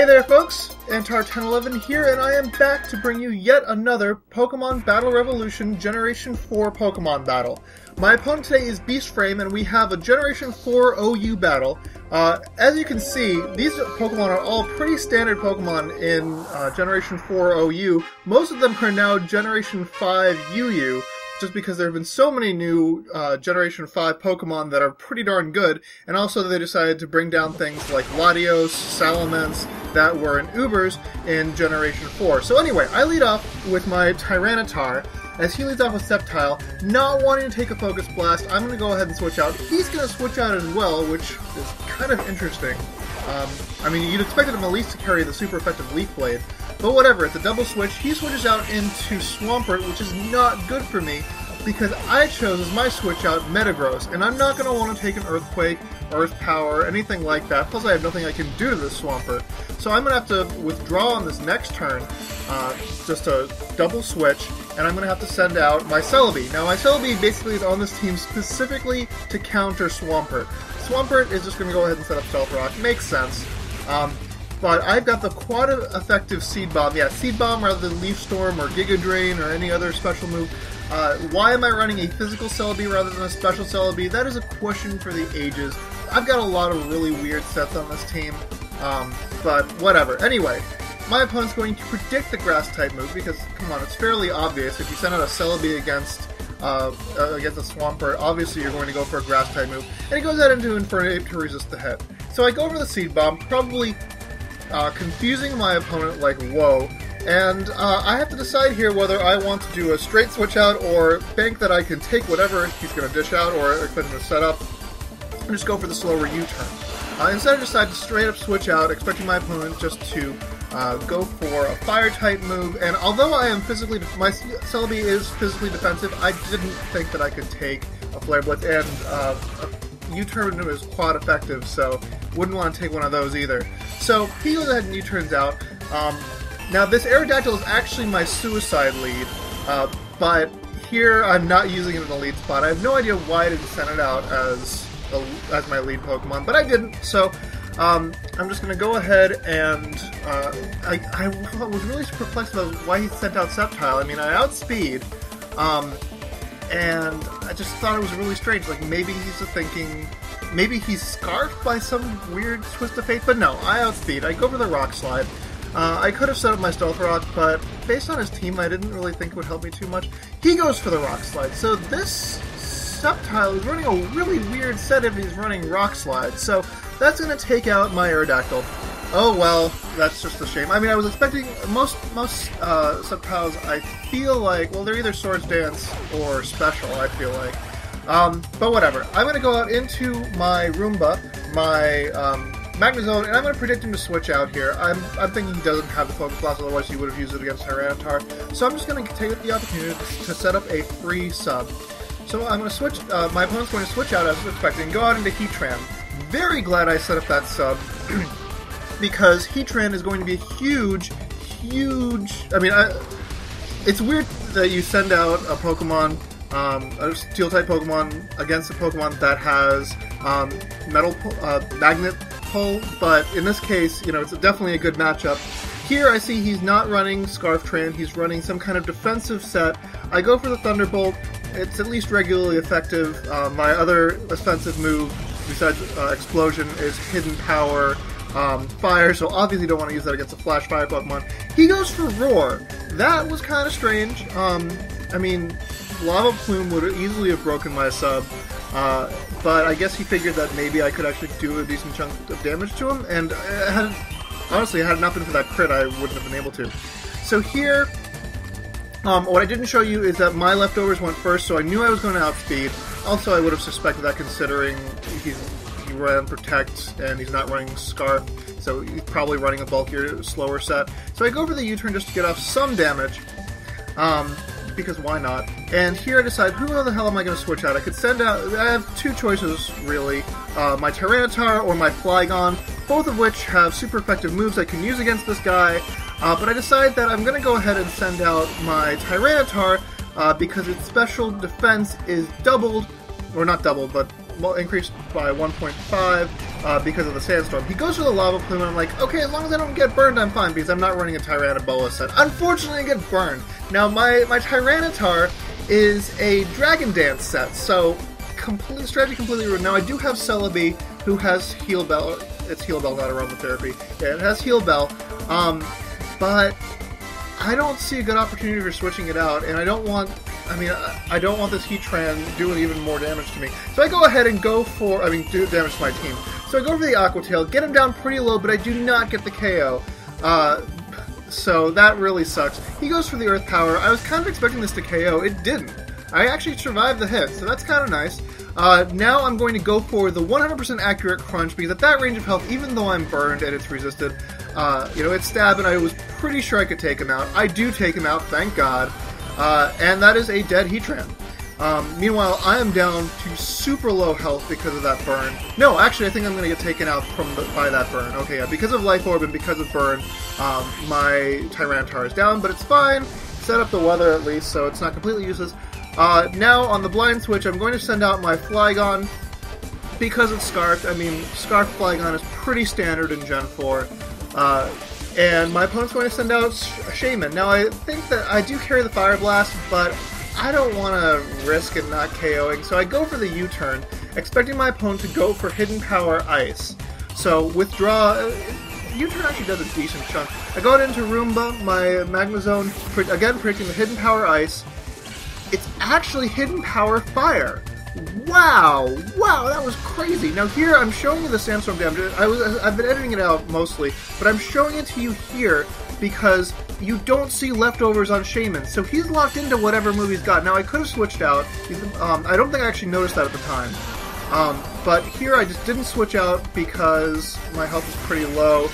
Hey there folks, Antar1011 here, and I am back to bring you yet another Pokemon Battle Revolution Generation 4 Pokemon battle. My opponent today is BeastFRAME, and we have a Generation 4 OU battle. As you can see, these Pokemon are all pretty standard Pokemon in Generation 4 OU. Most of them are now Generation 5 UU, just because there have been so many new Generation 5 Pokemon that are pretty darn good, and also they decided to bring down things like Latios, Salamence, that were in Ubers in Generation 4. So anyway, I lead off with my Tyranitar, as he leads off with Sceptile, not wanting to take a Focus Blast. I'm going to go ahead and switch out. He's going to switch out as well, which is kind of interesting. I mean, you'd expect him at least to carry the super effective Leaf Blade, but whatever, it's a double switch. He switches out into Swampert, which is not good for me, because I chose as my switch out Metagross, and I'm not going to want to take an Earthquake, Earth Power, anything like that, plus I have nothing I can do to this Swampert. So I'm going to have to withdraw on this next turn, just a double switch, and I'm going to have to send out my Celebi. Now my Celebi basically is on this team specifically to counter Swampert. Swampert is just going to go ahead and set up Stealth Rock, makes sense. But I've got the quad effective Seed Bomb. Yeah, Seed Bomb rather than Leaf Storm or Giga Drain or any other special move. Why am I running a physical Celebi rather than a special Celebi? That is a question for the ages. I've got a lot of really weird sets on this team, but whatever. Anyway, my opponent's going to predict the Grass-type move because, come on, it's fairly obvious. If you send out a Celebi against a Swampert, obviously you're going to go for a Grass-type move. And he goes out into Infernape to resist the hit. So I go for the Seed Bomb, probably confusing my opponent like whoa. And I have to decide here whether I want to do a straight switch out or think that I can take whatever he's going to dish out or expect him to set up and just go for the slower U-turn. Instead I decide to straight up switch out, expecting my opponent just to go for a Fire-type move. And although I am my Celebi is physically defensive, I didn't think that I could take a Flare Blitz, and U-turn is quad effective, so wouldn't want to take one of those either. So he goes ahead and U-turns out. Now this Aerodactyl is actually my suicide lead, but here I'm not using it in the lead spot. I have no idea why I didn't send it out as my lead Pokemon, but I didn't, so I'm just going to go ahead and I was really perplexed about why he sent out Sceptile. I mean, I outspeed, and I just thought it was really strange. Like, maybe he's thinking, maybe he's scarfed by some weird twist of fate, but no, I outspeed. I go for the Rock Slide. I could have set up my Stealth Rock, but based on his team, I didn't really think it would help me too much. He goes for the Rock Slide, so this Sceptile is running a really weird set if he's running Rock Slide, so that's going to take out my Aerodactyl. Oh well, that's just a shame. I mean, I was expecting most Sceptiles, I feel like, well, they're either Swords Dance or Special, I feel like. But whatever. I'm going to go out into my Roomba, my Magnezone, and I'm going to predict him to switch out here. I'm thinking he doesn't have the Focus Blast, otherwise he would have used it against Tyranitar. So I'm just going to take the opportunity to set up a free sub. So I'm going to switch, my opponent's going to switch out as I was expecting, and go out into Heatran. Very glad I set up that sub, because Heatran is going to be huge, I mean, it's weird that you send out a Pokemon, a Steel-type Pokemon against a Pokemon that has Magnet Pull, but in this case, you know, it's definitely a good matchup. Here I see he's not running Scarftran, he's running some kind of defensive set. I go for the Thunderbolt, it's at least regularly effective. My other offensive move, besides Explosion, is Hidden Power, Fire, so obviously don't want to use that against a Flash Fire Pokemon. He goes for Roar. That was kind of strange. I mean, Lava Plume would easily have broken my sub, but I guess he figured that maybe I could actually do a decent chunk of damage to him, and honestly, had it not been for that crit, I wouldn't have been able to. So here, what I didn't show you is that my leftovers went first, so I knew I was going to outspeed. Also, I would have suspected that considering he ran Protect, and he's not running Scarf, so he's probably running a bulkier, slower set. So I go for the U-turn just to get off some damage, because why not? And here I decide, who the hell am I going to switch out? I could send out, I have two choices, really, my Tyranitar or my Flygon, both of which have super effective moves I can use against this guy, but I decide that I'm going to go ahead and send out my Tyranitar, because its special defense is doubled, or not doubled, but increased by 1.5 because of the sandstorm. He goes for the lava plume, and I'm like, okay, as long as I don't get burned, I'm fine, because I'm not running a Tyraniboa set. Unfortunately, I get burned. Now, my Tyranitar is a Dragon Dance set, so strategy completely ruined. Now, I do have Celebi, who has Heal Bell. It's Heal Bell, not Aromatherapy. Yeah, it has Heal Bell, but I don't see a good opportunity for switching it out, and I don't want this Heatran doing even more damage to me. So I go ahead and go for, do damage to my team. So I go for the Aqua Tail, get him down pretty low, but I do not get the KO. So that really sucks. He goes for the Earth Power. I was kind of expecting this to KO. It didn't. I actually survived the hit, so that's kind of nice. Now I'm going to go for the 100% accurate Crunch, because at that range of health, even though I'm burned and it's resisted, it's stab, and I was pretty sure I could take him out. I do take him out, thank God. And that is a dead Heatran. Meanwhile, I am down to super low health because of that burn. No, actually, I think I'm going to get taken out by that burn. Okay, yeah, because of Life Orb and because of burn, my Tyranitar is down, but it's fine. Set up the weather at least, so it's not completely useless. Now, on the blind switch, I'm going to send out my Flygon because it's Scarfed. Scarfed Flygon is pretty standard in Gen 4. And my opponent's going to send out Shaman. Now, I think that I do carry the Fire Blast, but I don't want to risk it not KOing, so I go for the U-turn, expecting my opponent to go for Hidden Power Ice. So, withdraw... U-turn actually does a decent chunk. I go into Roomba, my Magmazone, again predicting the Hidden Power Ice. It's actually Hidden Power Fire. Wow! Wow, that was crazy. Now here, I'm showing you the Sandstorm damage. I've been editing it out mostly, but I'm showing it to you here because you don't see leftovers on Shaman, so he's locked into whatever move he's got. Now, I could have switched out. I don't think I actually noticed that at the time. But here I just didn't switch out because my health is pretty low,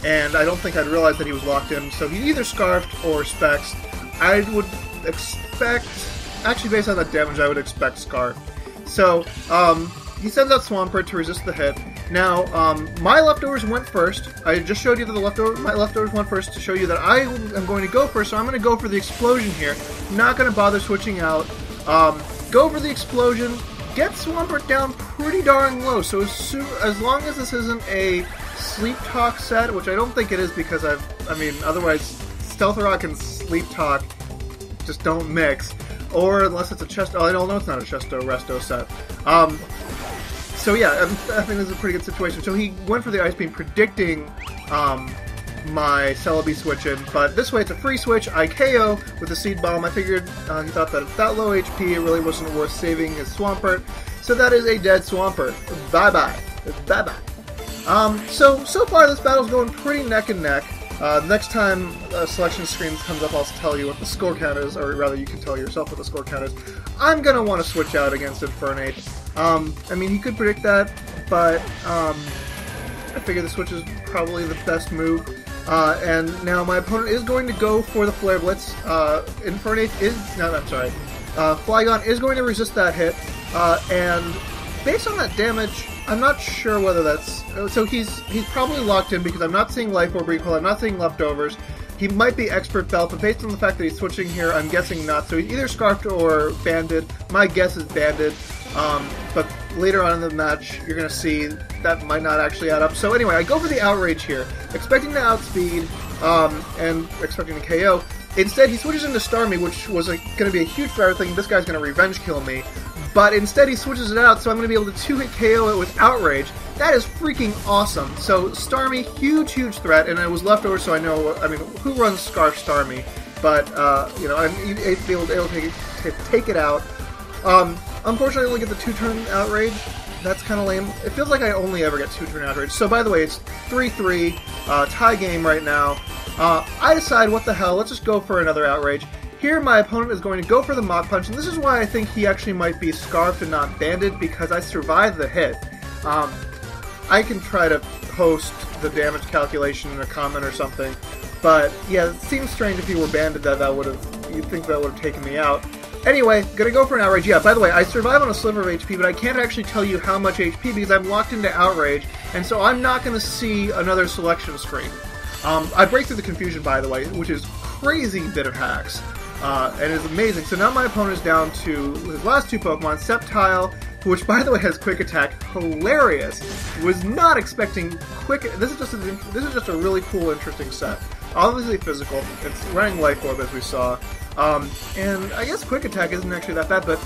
and I don't think I'd realized that he was locked in. So he's either Scarfed or Specs. I would expect... Actually, based on that damage, I would expect Scarf. So, he sends out Swampert to resist the hit. Now, my leftovers went first. I just showed you that my leftovers went first to show you that I am going to go first, so I'm going to go for the Explosion here. I'm not going to bother switching out. Go for the Explosion, get Swampert down pretty darn low, so as long as this isn't a Sleep Talk set, which I don't think it is because otherwise Stealth Rock and Sleep Talk just don't mix. Or unless it's a Chesto... I don't know, it's not a Chesto Resto set. So yeah, I think this is a pretty good situation. So he went for the Ice Beam, predicting my Celebi switch in, but this way it's a free switch. I KO with the Seed Bomb. I figured he thought that at that low HP, it really wasn't worth saving his Swampert. So that is a dead Swampert. Bye-bye. Bye-bye. So far this battle's going pretty neck and neck. Next time a selection screen comes up, I'll tell you what the score count is, or rather you can tell yourself what the score count is. I'm going to want to switch out against Infernape. He could predict that, but I figure the switch is probably the best move. And now my opponent is going to go for the Flare Blitz. Flygon is going to resist that hit, and based on that damage, I'm not sure whether that's... So he's probably locked in because I'm not seeing Life Orb Recall, I'm not seeing leftovers. He might be Expert Belt, but based on the fact that he's switching here, I'm guessing not. So he's either Scarfed or Banded. My guess is Banded. But later on in the match, you're going to see that might not actually add up. So anyway, I go for the Outrage here, expecting to outspeed and expecting to KO. Instead, he switches into Starmie, which was going to be a huge threat. Thinking this guy's going to revenge kill me. But instead he switches it out, so I'm going to be able to 2-hit KO it with Outrage. That is freaking awesome. So Starmie, huge threat, and I was left over, so I know, who runs Scarf Starmie? But, I'm able to take it out. Unfortunately, I only get the 2-turn Outrage. That's kind of lame. It feels like I only ever get 2-turn Outrage. So, by the way, it's 3-3, tie game right now. I decide, what the hell, let's just go for another Outrage. Here, my opponent is going to go for the Mach Punch, and this is why I think he actually might be Scarfed and not Banded, because I survived the hit. I can try to post the damage calculation in a comment or something, but yeah, it seems strange if he were Banded you'd think that would have taken me out. Anyway, gonna go for an Outrage. Yeah, by the way, I survive on a sliver of HP, but I can't actually tell you how much HP because I'm locked into Outrage, and so I'm not gonna see another selection screen. I break through the confusion, by the way, which is crazy bit of hacks. And it's amazing. So now my opponent is down to his last 2 Pokemon, Sceptile which by the way has Quick Attack. Hilarious. Was not expecting Quick. This is just a really cool, interesting set. Obviously physical. It's running Life Orb as we saw, and I guess Quick Attack isn't actually that bad, but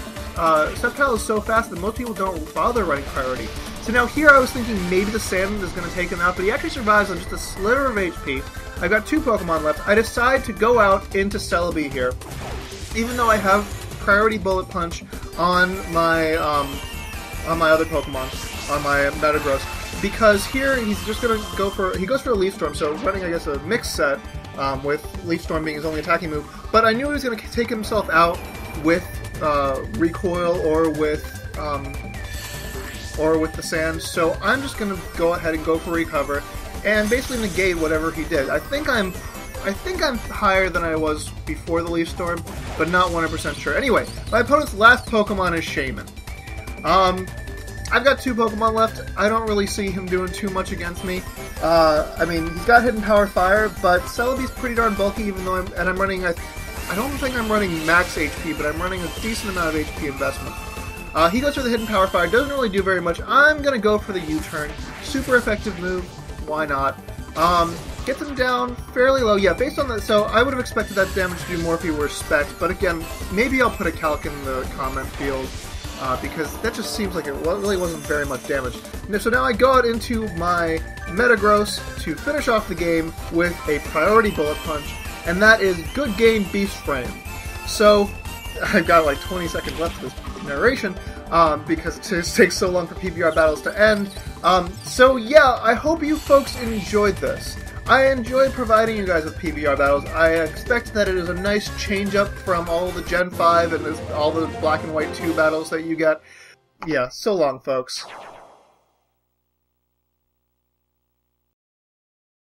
Sceptile is so fast that most people don't bother running Priority. So now here I was thinking maybe the Sand is going to take him out, but he actually survives on just a sliver of HP. I've got 2 Pokemon left. I decide to go out into Celebi here, even though I have Priority Bullet Punch on my other Pokemon, on my Metagross, because here he's just going to go for, he goes for a Leaf Storm, so running I guess a mixed set, with Leaf Storm being his only attacking move, but I knew he was going to take himself out with Recoil or with the Sand, so I'm just going to go ahead and go for Recover, and basically negate whatever he did. I think I'm higher than I was before the Leaf Storm, but not 100% sure. Anyway, my opponent's last Pokemon is Shaman. I've got 2 Pokemon left. I don't really see him doing too much against me. I mean, he's got Hidden Power Fire, but Celebi's pretty darn bulky, even though I'm running, I don't think I'm running max HP, but I'm running a decent amount of HP investment. He goes for the Hidden Power Fire, doesn't really do very much. I'm going to go for the U-turn. Super effective move, why not? Gets him down fairly low. Yeah, based on that, so I would have expected that damage to do more if he were Spec, but again, maybe I'll put a calc in the comment field, because that just seems like it really wasn't very much damage. And so now I go out into my Metagross to finish off the game with a Priority Bullet Punch, and that is good game BeastFRAME. So, I've got like 20 seconds left of this narration, because it just takes so long for PBR battles to end. So yeah, I hope you folks enjoyed this. I enjoy providing you guys with PBR battles. I expect that it is a nice change up from all the Gen 5 and all the Black and White 2 battles that you get. Yeah, so long, folks.